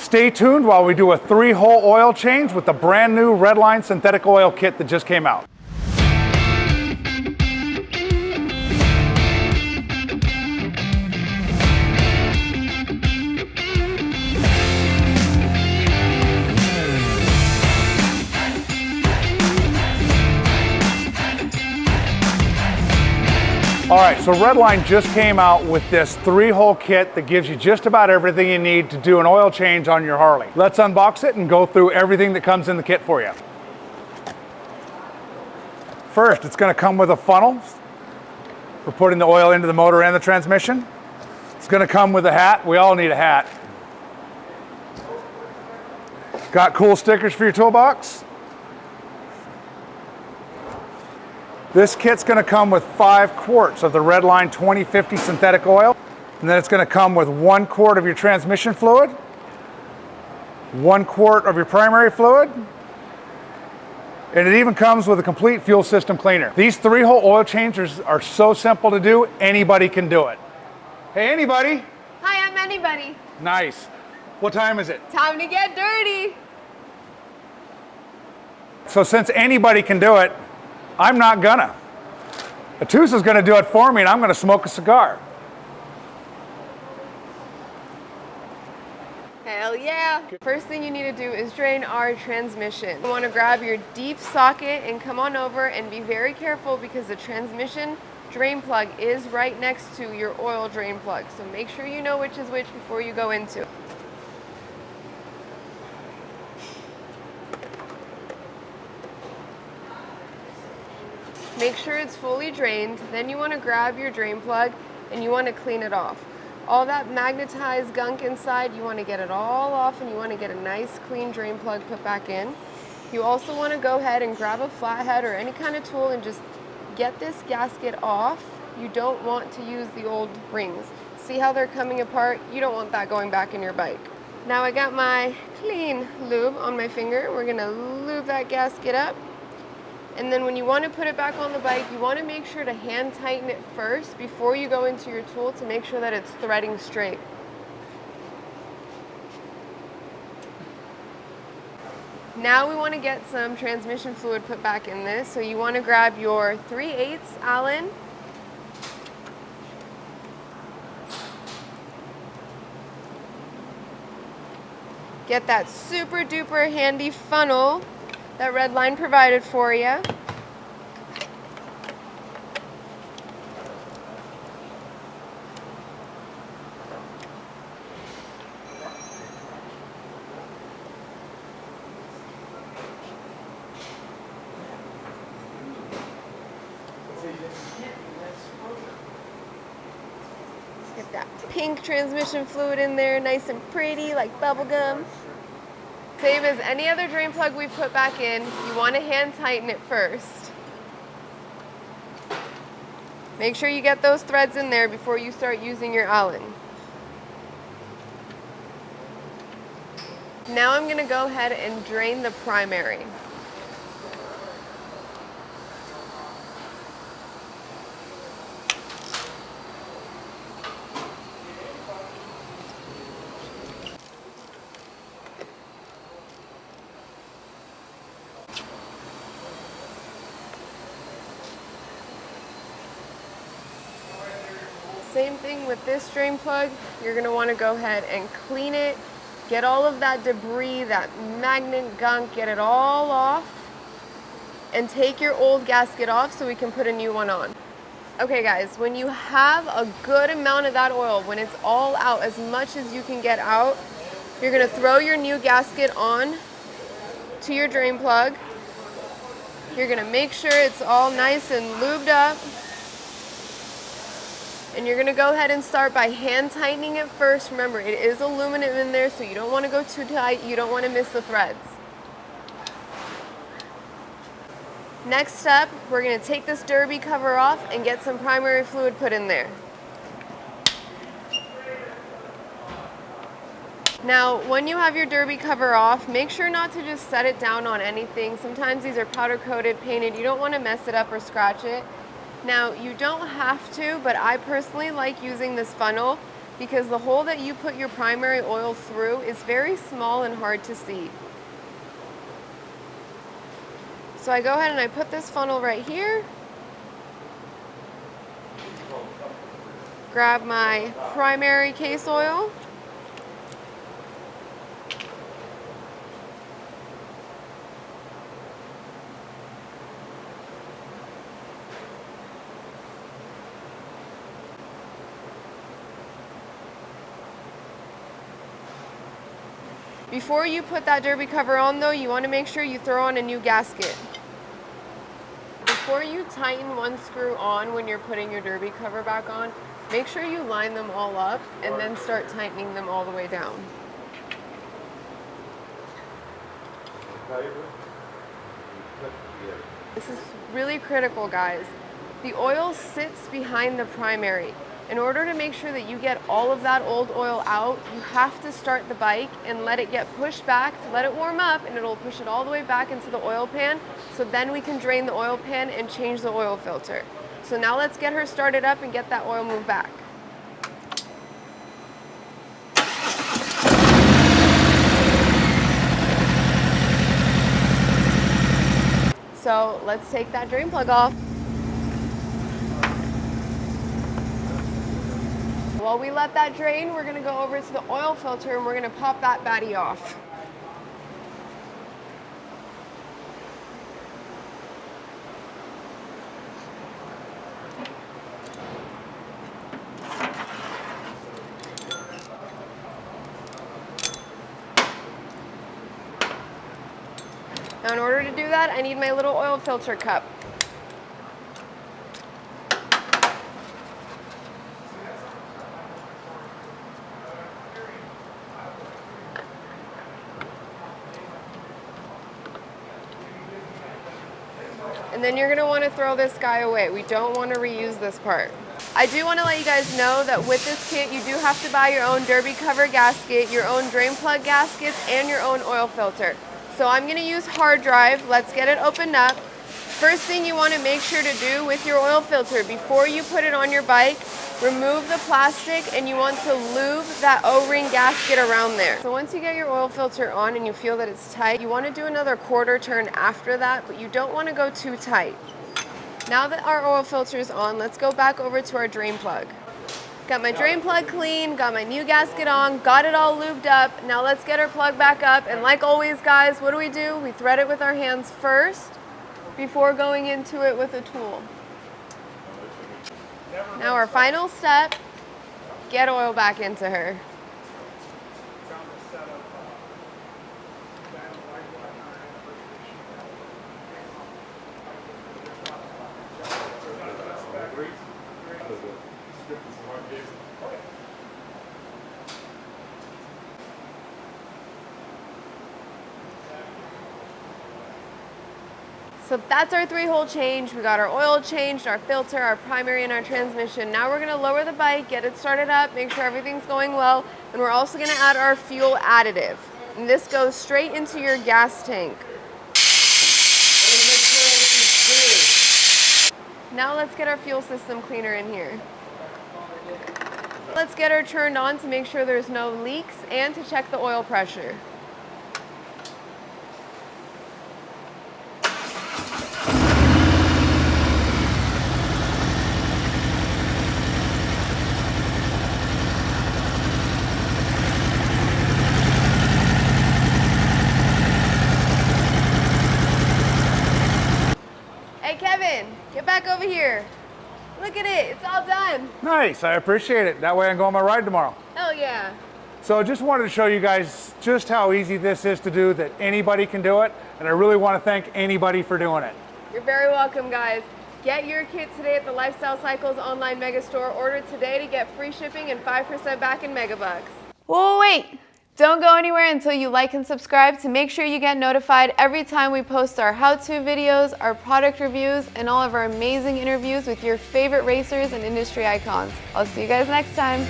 Stay tuned while we do a 3-hole oil change with the brand new Redline synthetic oil kit that just came out. All right, so Redline just came out with this 3-hole kit that gives you just about everything you need to do an oil change on your Harley. Let's unbox it and go through everything that comes in the kit for you. First, it's going to come with a funnel for putting the oil into the motor and the transmission. It's going to come with a hat. We all need a hat. Got cool stickers for your toolbox. This kit's going to come with 5 quarts of the Redline 2050 synthetic oil, and then it's going to come with 1 quart of your transmission fluid, 1 quart of your primary fluid, and it even comes with a complete fuel system cleaner. These 3-hole oil changers are so simple to do, anybody can do it. Hey, anybody? Hi, I'm anybody. Nice. What time is it? Time to get dirty. So since anybody can do it, I'm not gonna. Atousa's gonna do it for me, and I'm gonna smoke a cigar. Hell yeah. First thing you need to do is drain our transmission. You want to grab your deep socket and come on over and be very careful because the transmission drain plug is right next to your oil drain plug. So make sure you know which is which before you go into it. Make sure it's fully drained. Then you want to grab your drain plug and you want to clean it off. All that magnetized gunk inside, you want to get it all off, and you want to get a nice clean drain plug put back in. You also want to go ahead and grab a flathead or any kind of tool and just get this gasket off. You don't want to use the old rings. See how they're coming apart? You don't want that going back in your bike. Now I got my clean lube on my finger. We're going to lube that gasket up. And then when you want to put it back on the bike, you want to make sure to hand tighten it first before you go into your tool to make sure that it's threading straight. Now we want to get some transmission fluid put back in this. So you want to grab your 3/8 Allen. Get that super duper handy funnel that Redline provided for you. Get that pink transmission fluid in there, nice and pretty, like bubble gum. Same as any other drain plug we've put back in, you want to hand tighten it first. Make sure you get those threads in there before you start using your Allen. Now I'm going to go ahead and drain the primary. Same thing with this drain plug. You're going to want to go ahead and clean it, get all of that debris, that magnet gunk, get it all off, and take your old gasket off so we can put a new one on. Okay guys, when you have a good amount of that oil, when it's all out, as much as you can get out, you're going to throw your new gasket on to your drain plug. You're going to make sure it's all nice and lubed up. And you're going to go ahead and start by hand tightening it first. Remember, it is aluminum in there, so you don't want to go too tight. You don't want to miss the threads. Next step, we're going to take this derby cover off and get some primary fluid put in there. Now, when you have your derby cover off, make sure not to just set it down on anything. Sometimes these are powder coated, painted. You don't want to mess it up or scratch it. Now, you don't have to, but I personally like using this funnel because the hole that you put your primary oil through is very small and hard to see. So I go ahead and I put this funnel right here. Grab my primary case oil. Before you put that derby cover on though, you want to make sure you throw on a new gasket. Before you tighten one screw on when you're putting your derby cover back on, make sure you line them all up and then start tightening them all the way down. This is really critical, guys. The oil sits behind the primary. In order to make sure that you get all of that old oil out, you have to start the bike and let it get pushed back to let it warm up, and it'll push it all the way back into the oil pan, so then we can drain the oil pan and change the oil filter. So now let's get her started up and get that oil moved back. So let's take that drain plug off. While we let that drain, we're gonna go over to the oil filter and we're gonna pop that baddie off. Now in order to do that, I need my little oil filter cup. And then you're gonna wanna throw this guy away. We don't wanna reuse this part. I do wanna let you guys know that with this kit, you do have to buy your own derby cover gasket, your own drain plug gaskets, and your own oil filter. So I'm gonna use hard drive. Let's get it opened up. First thing you wanna make sure to do with your oil filter, before you put it on your bike, remove the plastic and you want to lube that O-ring gasket around there. So once you get your oil filter on and you feel that it's tight, you want to do another quarter turn after that, but you don't want to go too tight. Now that our oil filter is on, let's go back over to our drain plug. Got my drain plug clean, got my new gasket on, got it all lubed up. Now let's get our plug back up, and like always guys, what do? We thread it with our hands first before going into it with a tool. Now our final step, get oil back into her. So that's our 3-hole change. We got our oil changed, our filter, our primary, and our transmission. Now we're gonna lower the bike, get it started up, make sure everything's going well, and we're also gonna add our fuel additive. And this goes straight into your gas tank. Now let's get our fuel system cleaner in here. Let's get her turned on to make sure there's no leaks and to check the oil pressure. Get back over here. Look at it, it's all done. Nice, I appreciate it. That way I can go on my ride tomorrow. Hell yeah. So just wanted to show you guys just how easy this is to do, that anybody can do it, and I really want to thank anybody for doing it. You're very welcome, guys. Get your kit today at the Lifestyle Cycles online mega store. Order today to get free shipping and 5% back in Megabucks. Whoa, wait! Don't go anywhere until you like and subscribe to make sure you get notified every time we post our how-to videos, our product reviews, and all of our amazing interviews with your favorite racers and industry icons. I'll see you guys next time.